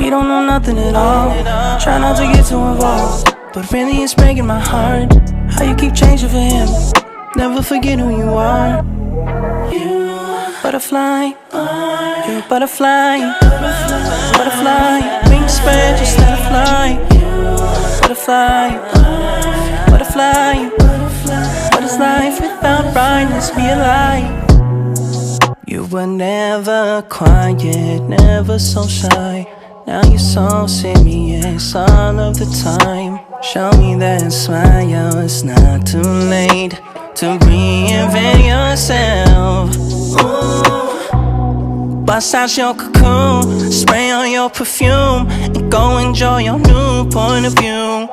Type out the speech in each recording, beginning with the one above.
He don't know nothing at all. Try not to get too involved, but really it's breaking my heart. How you keep changing for him, never forget who you are. You butterfly, you're a butterfly. Butterfly, wings spread, just let it fly. Butterfly, butterfly. What is life without brightness? Be a lie. You were never quiet, never so shy. Now you're so serious all of the time. Show me that smile, it's not too late to reinvent yourself. Ooh. Bust out your cocoon, spray on your perfume, and go enjoy your new point of view.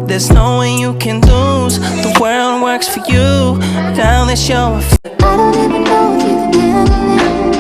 There's no way you can lose, the world works for you. Now that you're I don't even know if you can handle it.